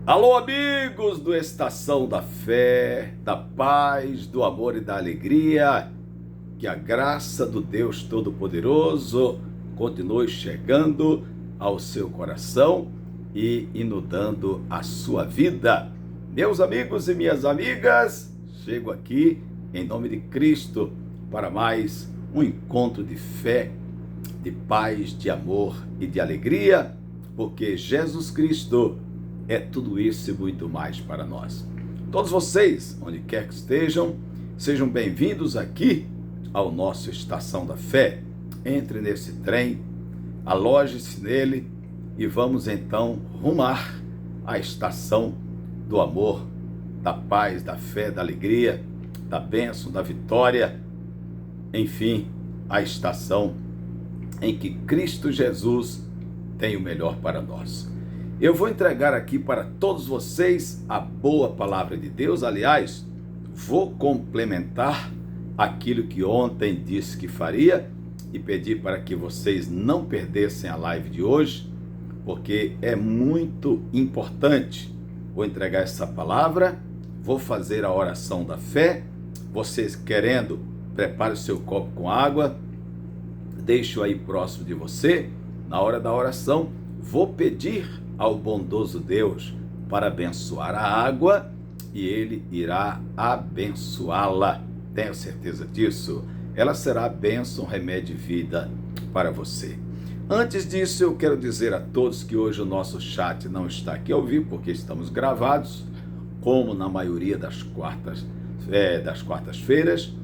Alô, amigos do Estação da Fé, da paz, do amor e da alegria. Que a graça do Deus Todo-Poderoso continue chegando ao seu coração e inundando a sua vida. Meus amigos e minhas amigas, chego aqui em nome de Cristo para mais um encontro de fé, de paz, de amor e de alegria, porque Jesus Cristo é tudo isso e muito mais para nós. Todos vocês, onde quer que estejam, sejam bem-vindos aqui ao nosso Estação da Fé. Entre nesse trem, aloje-se nele e vamos então rumar à estação do amor, da paz, da fé, da alegria, da bênção, da vitória, enfim, a estação em que Cristo Jesus tem o melhor para nós. Eu vou entregar aqui para todos vocês a boa palavra de Deus. Aliás, vou complementar aquilo que ontem disse que faria e pedir para que vocês não perdessem a live de hoje, porque é muito importante. Vou entregar essa palavra, vou fazer a oração da fé. Vocês querendo, prepare o seu copo com água, deixe-o aí próximo de você. Na hora da oração, vou pedir ao bondoso Deus para abençoar a água e Ele irá abençoá-la. Tenho certeza disso. Ela será bênção, remédio e vida para você. Antes disso, eu quero dizer a todos que hoje o nosso chat não está aqui ao vivo, porque estamos gravados, como na maioria das quartas-feiras.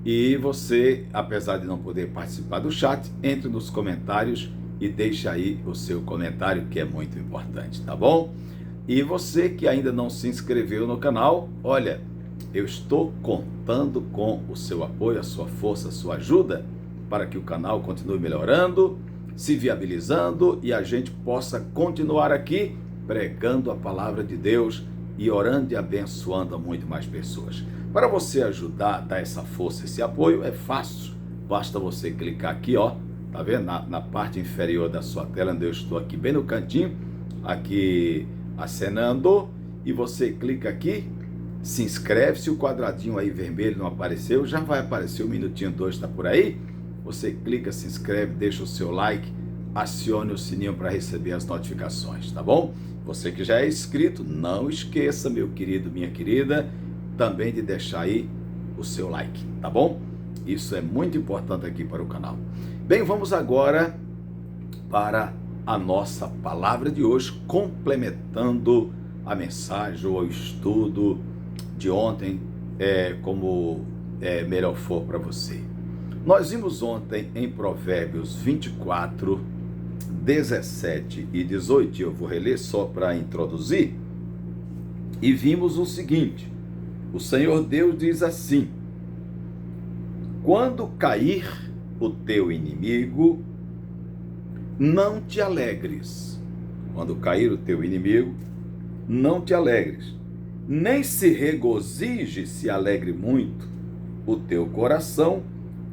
E você, apesar de não poder participar do chat, entre nos comentários e deixe aí o seu comentário, que é muito importante, tá bom? E você que ainda não se inscreveu no canal, olha, eu estou contando com o seu apoio, a sua força, a sua ajuda, para que o canal continue melhorando, se viabilizando e a gente possa continuar aqui pregando a palavra de Deus e orando e abençoando a muito mais pessoas. Para você ajudar, dar essa força, esse apoio, é fácil. Basta você clicar aqui, ó, tá vendo? Na parte inferior da sua tela, onde eu estou aqui, bem no cantinho, aqui acenando, e você clica aqui, se inscreve. Se o quadradinho aí vermelho não apareceu, já vai aparecer, 1 minutinho, 2 está por aí. Você clica, se inscreve, deixa o seu like, acione o sininho para receber as notificações, tá bom? Você que já é inscrito, não esqueça, meu querido, minha querida, também de deixar aí o seu like, tá bom? Isso é muito importante aqui para o canal. Bem, vamos agora para a nossa palavra de hoje, complementando a mensagem ou o estudo de ontem, como melhor for para você. Nós vimos ontem em Provérbios 24, 17 e 18, eu vou reler só para introduzir, e vimos o seguinte: o Senhor Deus diz assim: quando cair o teu inimigo, não te alegres. Quando cair o teu inimigo, não te alegres, nem se regozije, se alegre muito o teu coração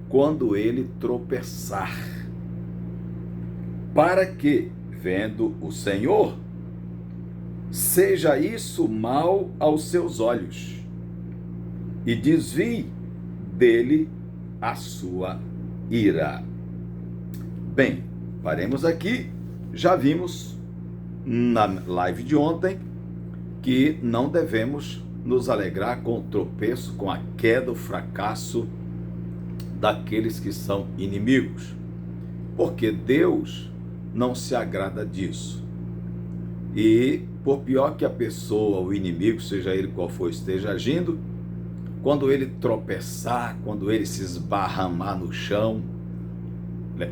quando ele tropeçar, para que, vendo o Senhor, seja isso mal aos seus olhos e desvie dele a sua ira. Bem, paremos aqui. Já vimos na live de ontem que não devemos nos alegrar com o tropeço, com a queda, o fracasso daqueles que são inimigos, porque Deus não se agrada disso. E por pior que a pessoa, o inimigo, seja ele qual for, esteja agindo, quando ele tropeçar, quando ele se esbarramar no chão,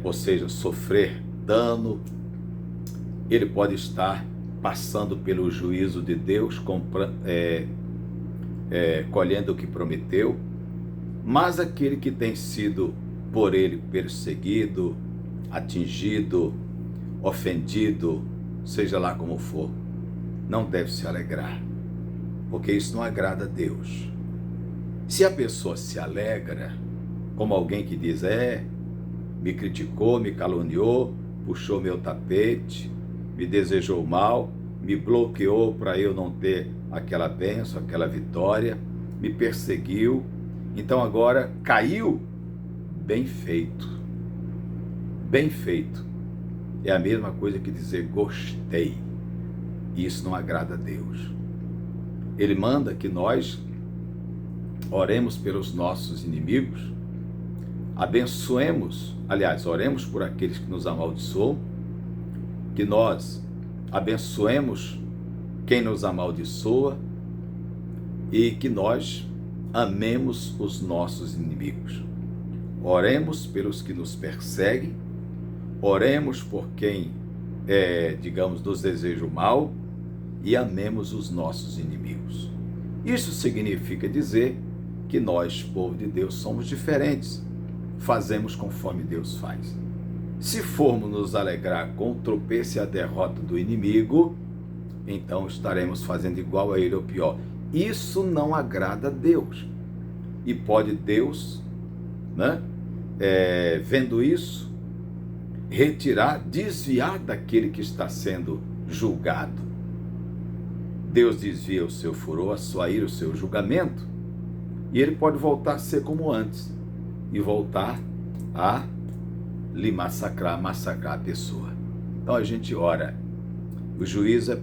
ou seja, sofrer dano, ele pode estar passando pelo juízo de Deus, colhendo o que prometeu. Mas aquele que tem sido por ele perseguido, atingido, ofendido, seja lá como for, não deve se alegrar, porque isso não agrada a Deus. Se a pessoa se alegra, como alguém que diz, me criticou, me caluniou, puxou meu tapete, me desejou mal, me bloqueou para eu não ter aquela bênção, aquela vitória, me perseguiu, então agora caiu. Bem feito, bem feito. É a mesma coisa que dizer gostei. Isso não agrada a Deus. Ele manda que nós oremos pelos nossos inimigos, abençoemos, aliás, oremos por aqueles que nos amaldiçoam, que nós abençoemos quem nos amaldiçoa e que nós amemos os nossos inimigos. Oremos pelos que nos perseguem, oremos por quem, digamos, nos deseja o mal e amemos os nossos inimigos. Isso significa dizer que nós, povo de Deus, somos diferentes, fazemos conforme Deus faz. Se formos nos alegrar com o tropeço e a derrota do inimigo, então estaremos fazendo igual a ele ou pior. Isso não agrada a Deus. E pode Deus, vendo isso, retirar, desviar daquele que está sendo julgado. Deus desvia o seu furor, a sua ira, o seu julgamento, e ele pode voltar a ser como antes, e voltar a lhe massacrar a pessoa. Então a gente ora, o juízo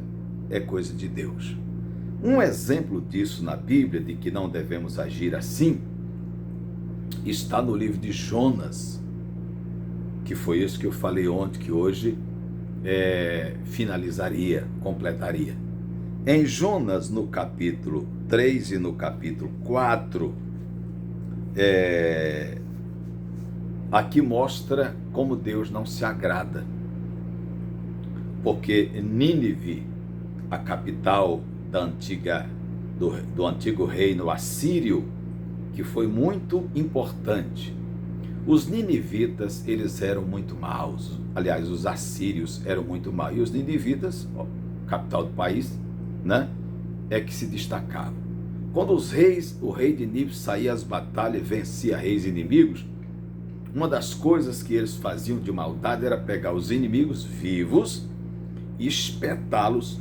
é coisa de Deus. Um exemplo disso na Bíblia, de que não devemos agir assim, está no livro de Jonas, que foi isso que eu falei ontem, que hoje completaria. Em Jonas, no capítulo 3 e no capítulo 4, aqui mostra como Deus não se agrada, porque Nínive, a capital do antigo reino assírio, que foi muito importante. Os ninivitas, eles eram muito maus. Aliás, os assírios eram muito maus. E os ninivitas, capital do país, é que se destacavam. Quando o rei de Nínive saía às batalhas e vencia reis inimigos, uma das coisas que eles faziam de maldade era pegar os inimigos vivos e espetá-los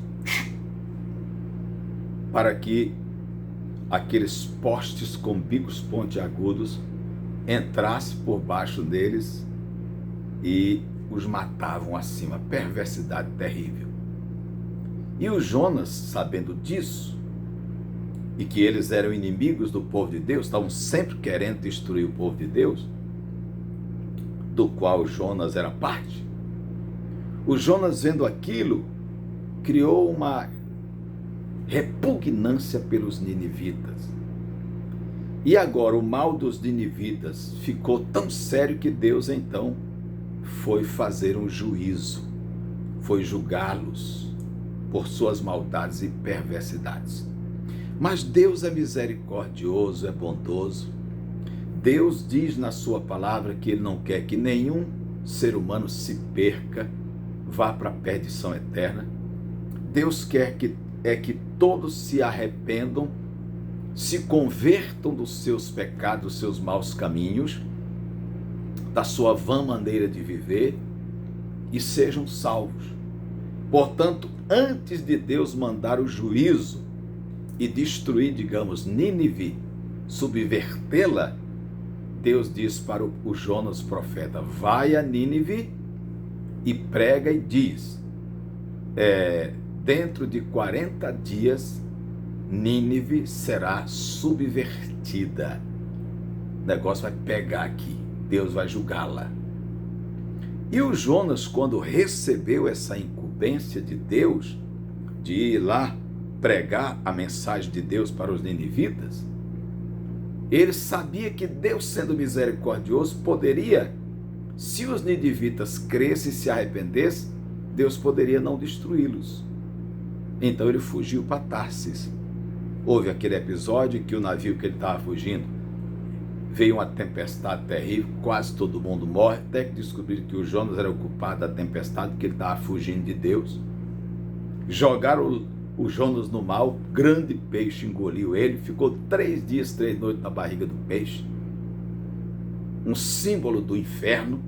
para que aqueles postes com bicos pontiagudos entrassem por baixo deles e os matavam acima. Perversidade terrível. E o Jonas, sabendo disso, e que eles eram inimigos do povo de Deus, estavam sempre querendo destruir o povo de Deus, do qual Jonas era parte, o Jonas, vendo aquilo, criou uma repugnância pelos ninivitas. E agora o mal dos ninivitas ficou tão sério que Deus então foi fazer um juízo, foi julgá-los por suas maldades e perversidades. Mas Deus é misericordioso, é bondoso. Deus diz na sua palavra que ele não quer que nenhum ser humano se perca, vá para a perdição eterna. Deus quer que todos se arrependam, se convertam dos seus pecados, dos seus maus caminhos, da sua vã maneira de viver e sejam salvos. Portanto, antes de Deus mandar o juízo e destruir, digamos, Nínive, subvertê-la, Deus diz para o Jonas, profeta: vai a Nínive e prega e diz, dentro de 40 dias, Nínive será subvertida. O negócio vai pegar aqui. Deus vai julgá-la. E o Jonas, quando recebeu essa incumbência de Deus, de ir lá pregar a mensagem de Deus para os ninivitas, ele sabia que Deus, sendo misericordioso, poderia, se os ninivitas crescem e se arrependessem, Deus poderia não destruí-los. Então ele fugiu para Tarsis. Houve aquele episódio em que o navio que ele estava fugindo, veio uma tempestade terrível, quase todo mundo morre, até que descobriram que o Jonas era o culpado da tempestade, porque ele estava fugindo de Deus. Jogaram o Jonas no mar, o grande peixe engoliu ele, ficou 3 dias, 3 noites na barriga do peixe, um símbolo do inferno.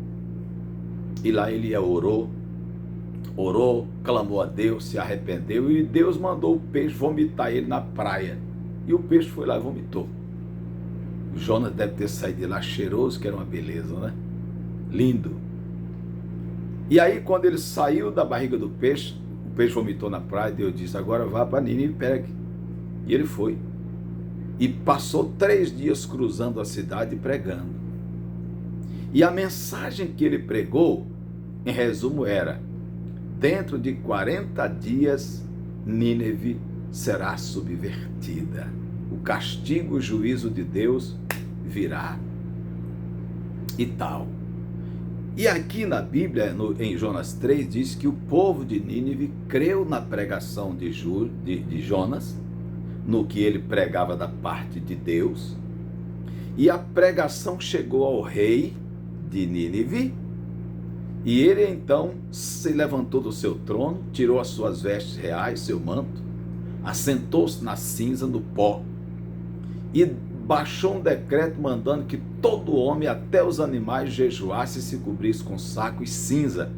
E lá ele orou, orou, clamou a Deus, se arrependeu e Deus mandou o peixe vomitar ele na praia. E o peixe foi lá e vomitou. O Jonas deve ter saído de lá cheiroso, que era uma beleza, né? Lindo. E aí, quando ele saiu da barriga do peixe, o peixe vomitou na praia, Deus disse: agora vá para Nínive e pegue. E ele foi. E passou 3 dias cruzando a cidade e pregando. E a mensagem que ele pregou, em resumo, era: dentro de 40 dias, Nínive será subvertida. O castigo, o juízo de Deus virá. E tal. E aqui na Bíblia, em Jonas 3, diz que o povo de Nínive creu na pregação de Jonas, no que ele pregava da parte de Deus, e a pregação chegou ao rei de Nínive, e ele então se levantou do seu trono, tirou as suas vestes reais, seu manto, assentou-se na cinza, no pó, e baixou um decreto mandando que todo homem, até os animais, jejuasse e se cobrisse com saco e cinza,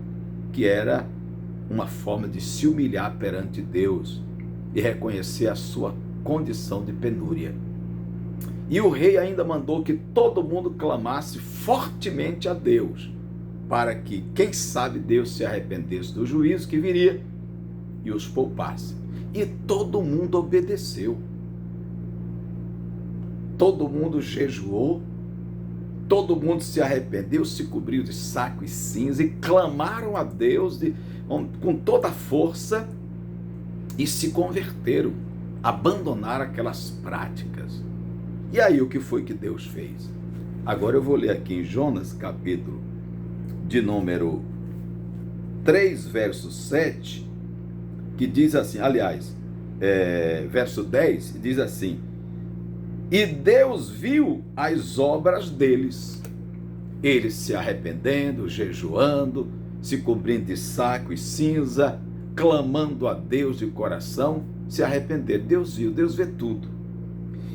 que era uma forma de se humilhar perante Deus e reconhecer a sua condição de penúria. E o rei ainda mandou que todo mundo clamasse fortemente a Deus, para que, quem sabe, Deus se arrependesse do juízo que viria e os poupasse. E todo mundo obedeceu. Todo mundo jejuou, todo mundo se arrependeu, se cobriu de saco e cinza e clamaram a Deus com toda a força e se converteram, abandonaram aquelas práticas. E aí o que foi que Deus fez? Agora eu vou ler aqui em Jonas, capítulo de número 3, verso 7, que diz assim, aliás, verso 10, diz assim: e Deus viu as obras deles, eles se arrependendo, jejuando, se cobrindo de saco e cinza, clamando a Deus de coração, se arrependeram. Deus viu, Deus vê tudo.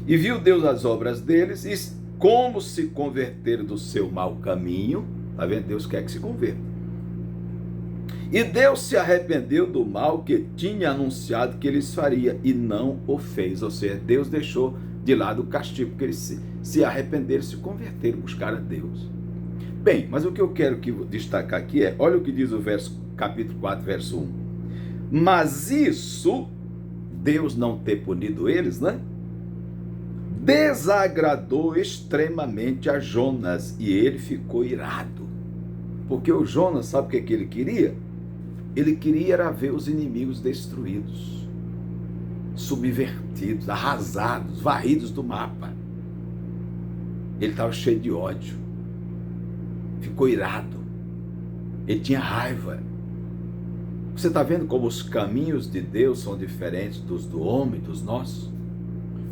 E viu Deus as obras deles e como se converteram do seu mau caminho. Está vendo? Deus quer que se converta. E Deus se arrependeu do mal que tinha anunciado que eles faria e não o fez. Ou seja, Deus deixou de lado o castigo, porque eles se arrependeram, se converteram, buscaram a Deus. Bem, mas o que eu quero destacar aqui é, olha o que diz o capítulo 4, verso 1. Mas isso, Deus não ter punido eles, né? Desagradou extremamente a Jonas e ele ficou irado. Porque o Jonas, sabe o que ele queria? Ele queria era ver os inimigos destruídos, subvertidos, arrasados, varridos do mapa. Ele estava cheio de ódio, ficou irado, ele tinha raiva. Você está vendo como os caminhos de Deus são diferentes dos do homem, dos nossos?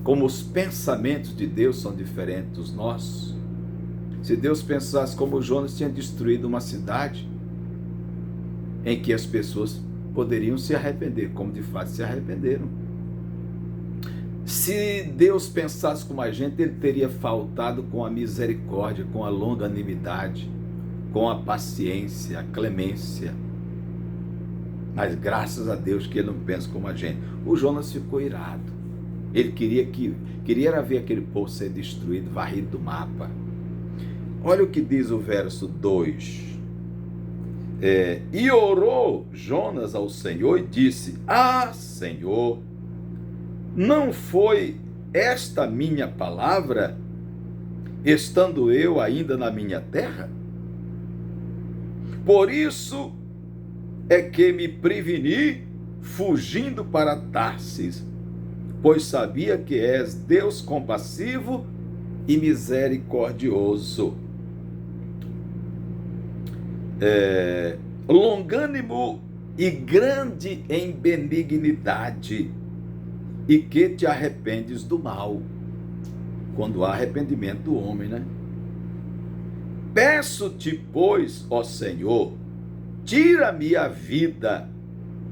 Como os pensamentos de Deus são diferentes dos nossos? Se Deus pensasse como Jonas tinha destruído uma cidade em que as pessoas poderiam se arrepender, como de fato se arrependeram. Se Deus pensasse como a gente, ele teria faltado com a misericórdia, com a longanimidade, com a paciência, a clemência. Mas graças a Deus que ele não pensa como a gente. O Jonas ficou irado. Ele queria ver aquele povo ser destruído, varrido do mapa. Olha o que diz o verso 2. E orou Jonas ao Senhor e disse: ah, Senhor, não foi esta minha palavra, estando eu ainda na minha terra? Por isso é que me preveni, fugindo para Tarsis, pois sabia que és Deus compassivo e misericordioso, longânimo e grande em benignidade, e que te arrependes do mal. Quando há arrependimento do homem, né? Peço-te, pois, ó Senhor, tira-me a vida,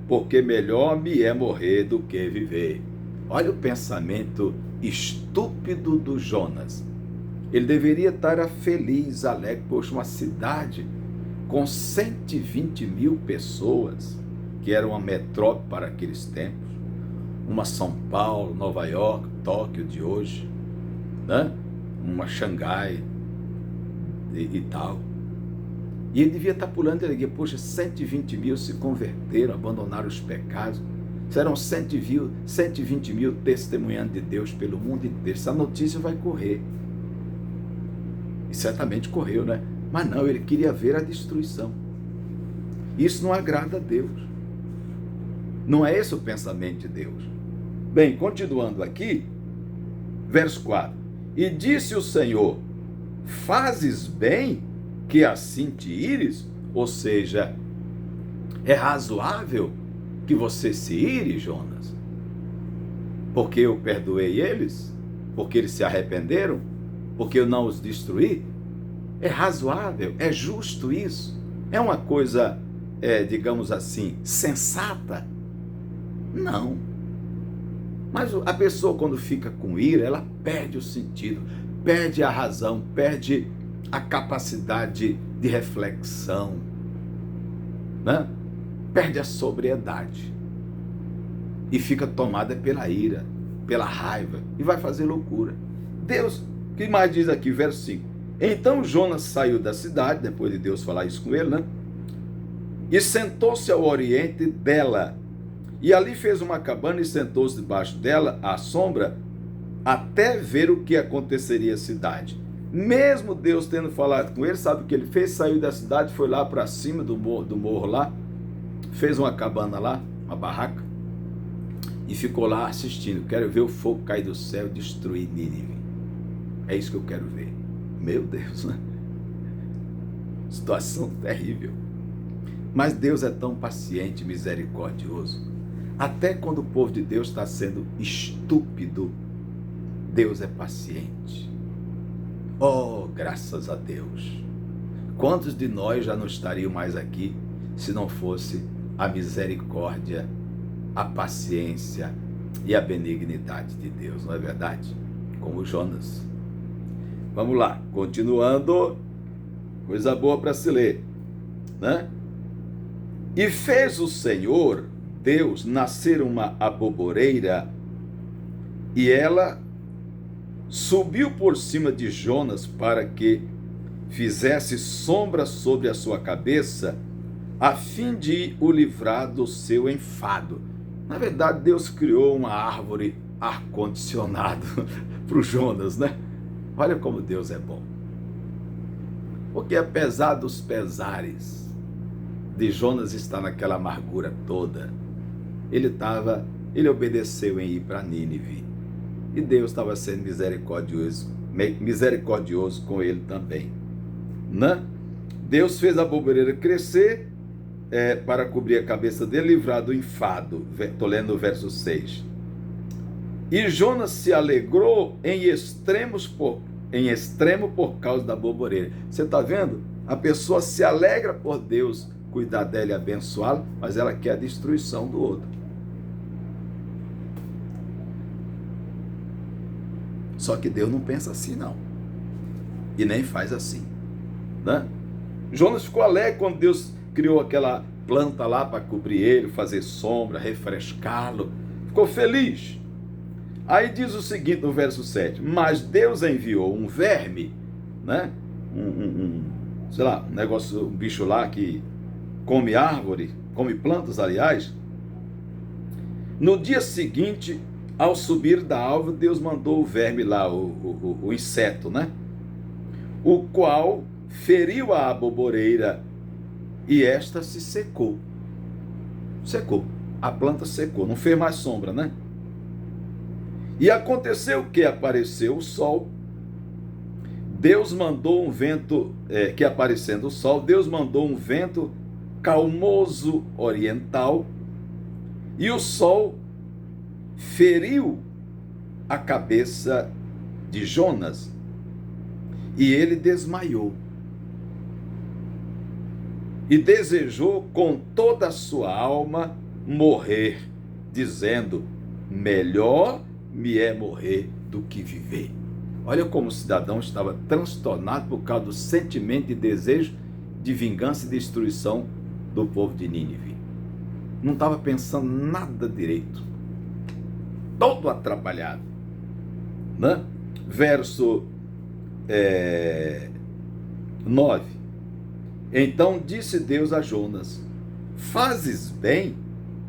porque melhor me é morrer do que viver. Olha o pensamento estúpido do Jonas. Ele deveria estar feliz, alegre. Poxa, uma cidade com 120 mil pessoas, que era uma metrópole para aqueles tempos, uma São Paulo, Nova York, Tóquio de hoje, né? Uma Xangai e tal. E ele devia estar pulando de alegria. Poxa, 120 mil se converteram, abandonaram os pecados. Serão 120 mil testemunhando de Deus pelo mundo inteiro. Essa notícia vai correr. E certamente correu, né? Mas não, ele queria ver a destruição. Isso não agrada a Deus. Não é esse o pensamento de Deus. Bem, continuando aqui, verso 4. E disse o Senhor: fazes bem que assim te ires? Ou seja, é razoável que você se ire, Jonas? Porque eu perdoei eles? Porque eles se arrependeram? Porque eu não os destruí? É razoável? É justo isso? É uma coisa, digamos assim, sensata? Não. Mas a pessoa, quando fica com ira, ela perde o sentido, perde a razão, perde a capacidade de reflexão, né? Perde a sobriedade e fica tomada pela ira, pela raiva, e vai fazer loucura. Deus, o que mais diz aqui, verso 5? Então Jonas saiu da cidade, depois de Deus falar isso com ele, né? E sentou-se ao oriente dela, e ali fez uma cabana e sentou-se debaixo dela, à sombra, até ver o que aconteceria à cidade. Mesmo Deus tendo falado com ele, sabe o que ele fez? Saiu da cidade, foi lá para cima do morro lá, fez uma cabana lá, uma barraca, e ficou lá assistindo. Quero ver o fogo cair do céu e destruir Nínive. É isso que eu quero ver. Meu Deus, né? Situação terrível. Mas Deus é tão paciente, misericordioso. Até quando o povo de Deus está sendo estúpido, Deus é paciente. Oh, graças a Deus. Quantos de nós já não estariam mais aqui se não fosse a misericórdia, a paciência e a benignidade de Deus, não é verdade? Como Jonas. Vamos lá, continuando, coisa boa para se ler, né? E fez o Senhor Deus nascer uma aboboreira, e ela subiu por cima de Jonas para que fizesse sombra sobre a sua cabeça, a fim de o livrar do seu enfado. Na verdade, Deus criou uma árvore ar-condicionado para o Jonas, né? Olha como Deus é bom. Porque apesar dos pesares de Jonas estar naquela amargura toda, ele obedeceu em ir para Nínive. E Deus estava sendo misericordioso com ele também, né? Deus fez a aboboreira crescer para cobrir a cabeça dele, livrar do enfado. Estou lendo o verso 6. E Jonas se alegrou em extremo por causa da aboboreira. Você está vendo? A pessoa se alegra por Deus cuidar dela e abençoá-la, mas ela quer a destruição do outro. Só que Deus não pensa assim, não. E nem faz assim, né? Jonas ficou alegre quando Deus criou aquela planta lá para cobrir ele, fazer sombra, refrescá-lo. Ficou feliz. Aí diz o seguinte no verso 7. Mas Deus enviou um verme, né? Sei lá, um bicho lá que come árvore, come plantas, aliás. No dia seguinte, ao subir da alva, Deus mandou o verme lá, o inseto, né? O qual feriu a aboboreira e esta se secou. Secou. A planta secou, não fez mais sombra, né? E aconteceu que apareceu o sol. Deus mandou um vento, que aparecendo o sol, Deus mandou um vento calmoso oriental, e o sol feriu a cabeça de Jonas, e ele desmaiou. E desejou com toda a sua alma morrer, dizendo: melhor me é morrer do que viver. Olha como o cidadão estava transtornado por causa do sentimento de desejo de vingança e destruição do povo de Nínive. Não estava pensando nada direito. Todo atrapalhado. Né? Verso 9. Então disse Deus a Jonas: fazes bem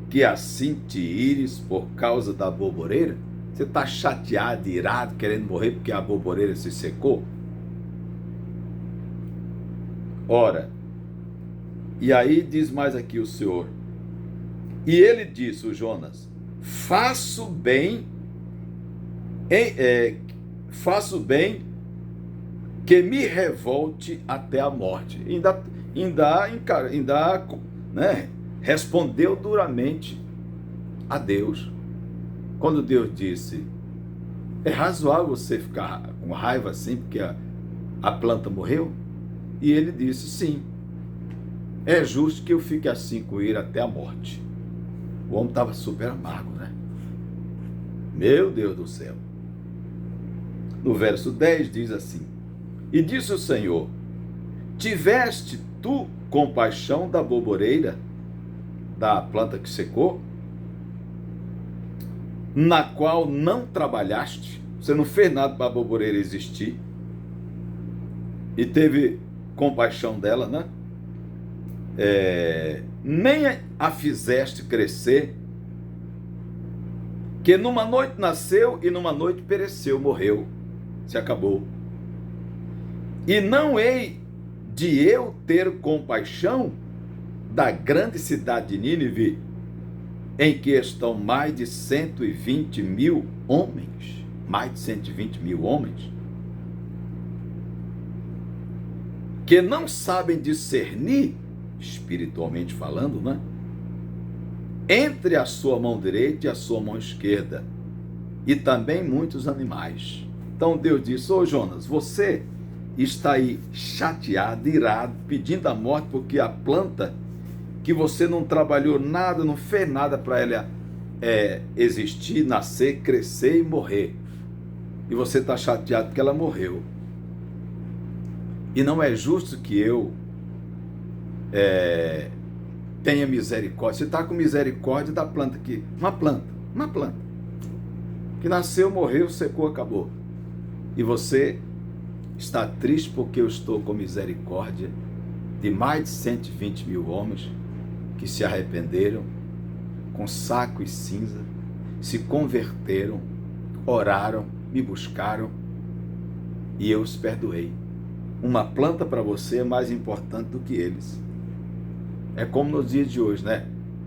que assim te ires por causa da borboreira? Você está chateado, irado, querendo morrer porque a borboreira se secou? Ora, e aí diz mais aqui o Senhor: e ele disse, o Jonas, faço bem que me revolte até a morte. Ainda né, respondeu duramente a Deus. Quando Deus disse: é razoável você ficar com raiva assim porque a planta morreu? E ele disse: sim, é justo que eu fique assim com ele até a morte. O homem estava super amargo, né? Meu Deus do céu. No verso 10 diz assim: e disse o Senhor: tiveste tu compaixão da borboreira, da planta que secou, na qual não trabalhaste? Você não fez nada para a borboreira existir, e teve compaixão dela, né? Nem a fizeste crescer, que numa noite nasceu e numa noite pereceu, morreu, se acabou. E não hei de eu ter compaixão da grande cidade de Nínive, em que estão mais de 120 mil homens, mais de 120 mil homens, que não sabem discernir, espiritualmente falando, né, entre a sua mão direita e a sua mão esquerda, e também muitos animais. Então Deus disse: ô Jonas, você está aí chateado, irado, pedindo a morte porque a planta que você não trabalhou nada, não fez nada para ela existir, nascer, crescer e morrer. E você está chateado porque ela morreu. E não é justo que eu tenha misericórdia. Você está com misericórdia da planta aqui. Uma planta. Que nasceu, morreu, secou, acabou. E você está triste porque eu estou com misericórdia de mais de 120 mil homens que se arrependeram, com saco e cinza, se converteram, oraram, me buscaram e eu os perdoei. Uma planta para você é mais importante do que eles. É como nos dias de hoje, né?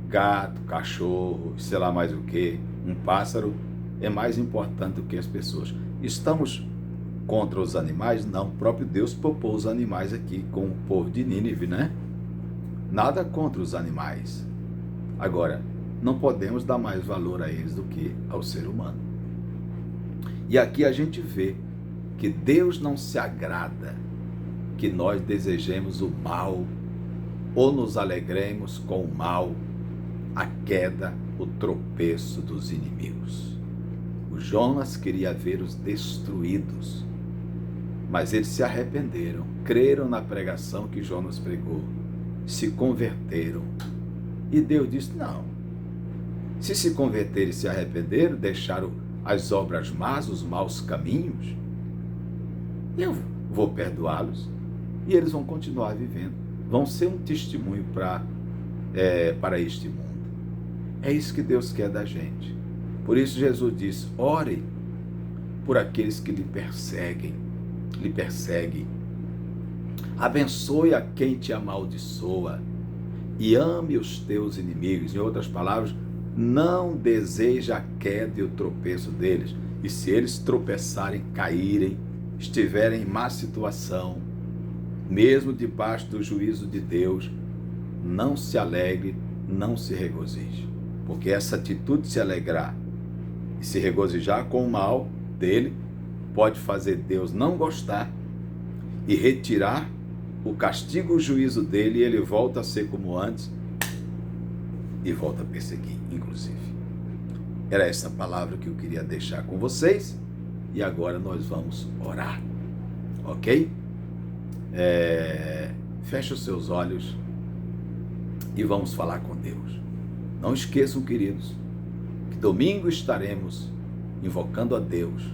Gato, cachorro, sei lá mais o que, um pássaro é mais importante do que as pessoas. Estamos contra os animais? Não, o próprio Deus poupou os animais aqui com o povo de Nínive, né? Nada contra os animais. Agora, não podemos dar mais valor a eles do que ao ser humano. E aqui a gente vê que Deus não se agrada que nós desejemos o mal ou nos alegremos com o mal, a queda, o tropeço dos inimigos. O Jonas queria ver-os destruídos, mas eles se arrependeram, creram na pregação que Jonas pregou, se converteram. E Deus disse: não, se converterem e se arrependeram, deixaram as obras más, os maus caminhos, eu vou perdoá-los e eles vão continuar vivendo, vão ser um testemunho para este mundo. É isso que Deus quer da gente. Por isso Jesus disse: ore por aqueles que lhe perseguem, abençoe a quem te amaldiçoa e ame os teus inimigos. Em outras palavras, não deseja a queda e o tropeço deles. E se eles tropeçarem, caírem, estiverem em má situação, mesmo debaixo do juízo de Deus, não se alegre, não se regozije. Porque essa atitude de se alegrar e se regozijar com o mal dele pode fazer Deus não gostar e retirar o castigo, o juízo dele, e ele volta a ser como antes e volta a perseguir, inclusive. Era essa palavra que eu queria deixar com vocês e agora nós vamos orar, ok? Feche os seus olhos e vamos falar com Deus. Não esqueçam, queridos, que domingo estaremos invocando a Deus,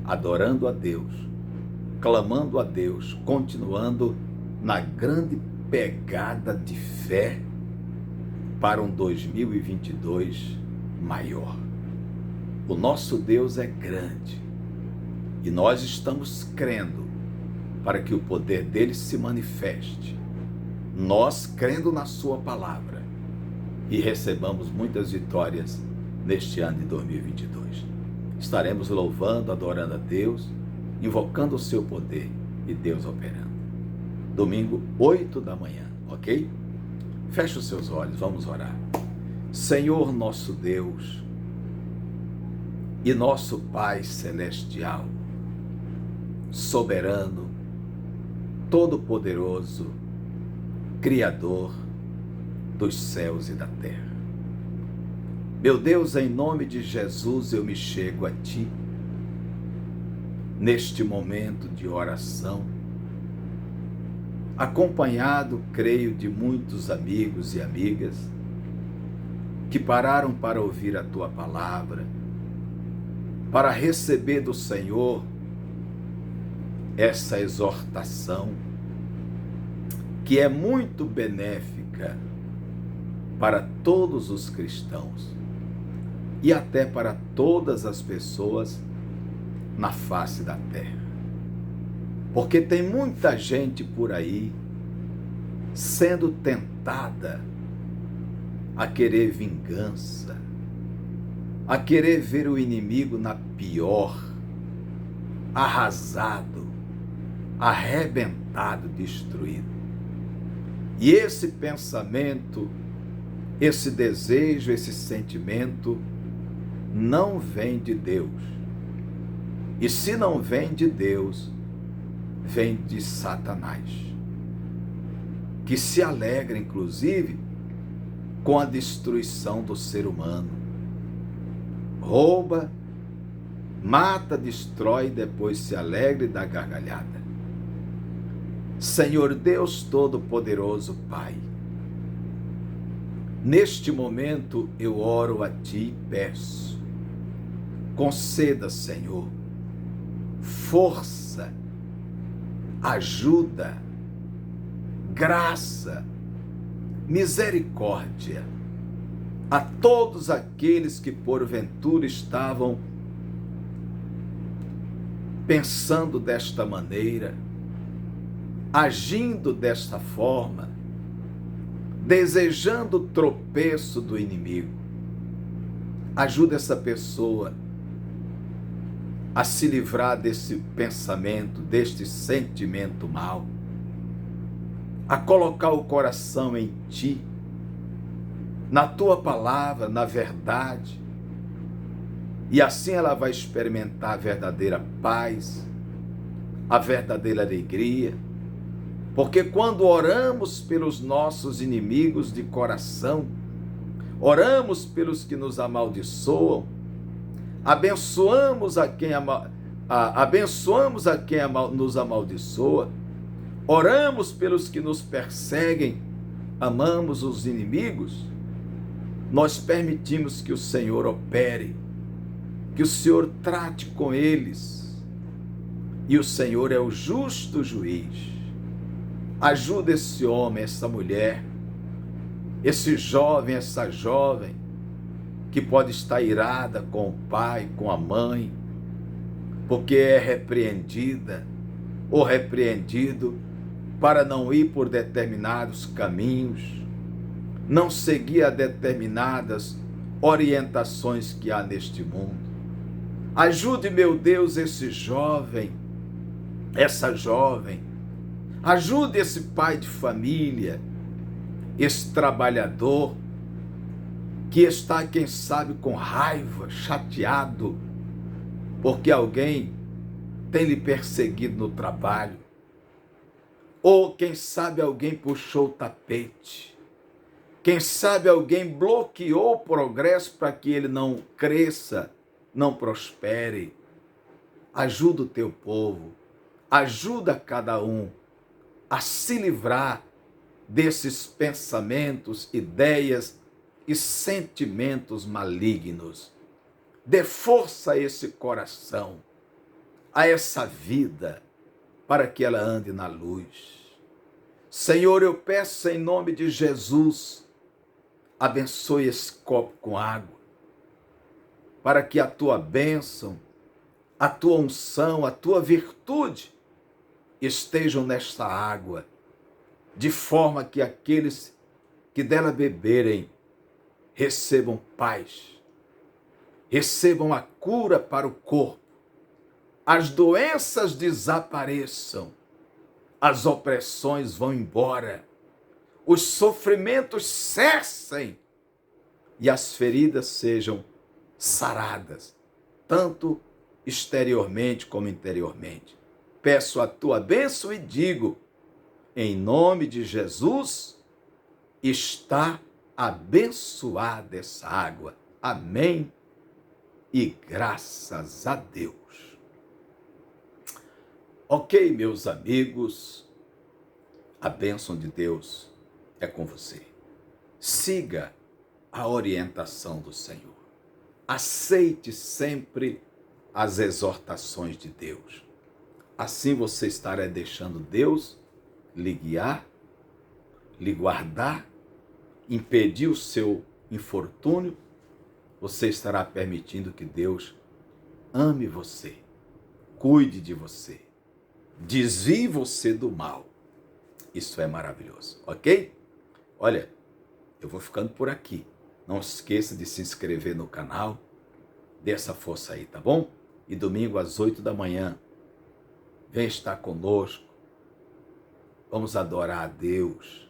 adorando a Deus, clamando a Deus, continuando na grande pegada de fé para um 2022 maior. O nosso Deus é grande e nós estamos crendo para que o poder dele se manifeste. Nós crendo na sua palavra e recebamos muitas vitórias neste ano de 2022. Estaremos louvando, adorando a Deus, invocando o seu poder e Deus operando. Domingo, 8 da manhã, ok? Feche os seus olhos, vamos orar. Senhor nosso Deus e nosso Pai celestial, soberano, todo-poderoso, Criador dos céus e da terra. Meu Deus, em nome de Jesus, eu me chego a Ti, neste momento de oração, acompanhado, creio, de muitos amigos e amigas que pararam para ouvir a Tua palavra, para receber do Senhor essa exortação que é muito benéfica para todos os cristãos e até para todas as pessoas na face da terra. Porque tem muita gente por aí sendo tentada a querer vingança, a querer ver o inimigo na pior, arrasado, arrebentado, destruído. E esse pensamento, esse desejo, esse sentimento não vem de Deus. E se não vem de Deus, vem de Satanás, que se alegra, inclusive, com a destruição do ser humano. Rouba, mata, destrói, depois se alegra e dá gargalhada. Senhor Deus Todo-Poderoso, Pai, neste momento eu oro a Ti e peço, conceda, Senhor, força, ajuda, graça, misericórdia a todos aqueles que porventura estavam pensando desta maneira, agindo desta forma, desejando o tropeço do inimigo. Ajuda essa pessoa a se livrar desse pensamento, deste sentimento mau, a colocar o coração em Ti, na Tua palavra, na verdade, e assim ela vai experimentar a verdadeira paz, a verdadeira alegria, porque quando oramos pelos nossos inimigos de coração, oramos pelos que nos amaldiçoam, abençoamos a quem nos amaldiçoa, oramos pelos que nos perseguem, amamos os inimigos, nós permitimos que o Senhor opere, que o Senhor trate com eles, e o Senhor é o justo juiz. Ajuda esse homem, essa mulher, esse jovem, essa jovem, que pode estar irada com o pai, com a mãe, porque é repreendida ou repreendido para não ir por determinados caminhos, não seguir a determinadas orientações que há neste mundo. Ajude, meu Deus, esse jovem, essa jovem, ajude esse pai de família, esse trabalhador, que está, quem sabe, com raiva, chateado, porque alguém tem lhe perseguido no trabalho, ou quem sabe alguém puxou o tapete, quem sabe alguém bloqueou o progresso para que ele não cresça, não prospere. Ajuda o teu povo, ajuda cada um a se livrar desses pensamentos, ideias e sentimentos malignos. Dê força a esse coração, a essa vida, para que ela ande na luz. Senhor, eu peço em nome de Jesus, abençoe esse copo com água, para que a tua bênção, a tua unção, a tua virtude estejam nesta água, de forma que aqueles que dela beberem recebam paz, recebam a cura para o corpo, as doenças desapareçam, as opressões vão embora, os sofrimentos cessem e as feridas sejam saradas, tanto exteriormente como interiormente. Peço a tua bênção e digo, em nome de Jesus, está abençoada essa água. Amém e graças a Deus. Ok, meus amigos, a bênção de Deus é com você. Siga a orientação do Senhor. Aceite sempre as exortações de Deus. Assim você estará deixando Deus lhe guiar, lhe guardar, impedir o seu infortúnio. Você estará permitindo que Deus ame você, cuide de você, desvie você do mal. Isso é maravilhoso, ok? Olha, eu vou ficando por aqui. Não esqueça de se inscrever no canal, dê essa força aí, tá bom? E domingo às 8 da manhã, vem estar conosco. Vamos adorar a Deus,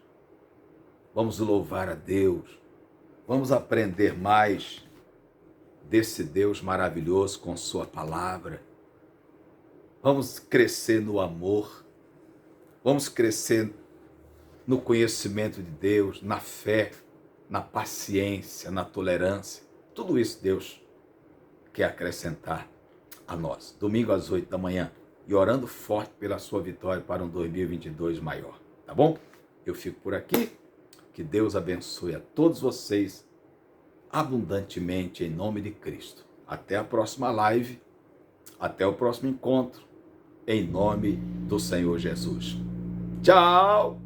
vamos louvar a Deus, vamos aprender mais desse Deus maravilhoso com sua palavra. Vamos crescer no amor, vamos crescer no conhecimento de Deus, na fé, na paciência, na tolerância. Tudo isso Deus quer acrescentar a nós. Domingo às 8 da manhã. E orando forte pela sua vitória para um 2022 maior. Tá bom? Eu fico por aqui. Que Deus abençoe a todos vocês abundantemente em nome de Cristo. Até a próxima live. Até o próximo encontro. Em nome do Senhor Jesus. Tchau!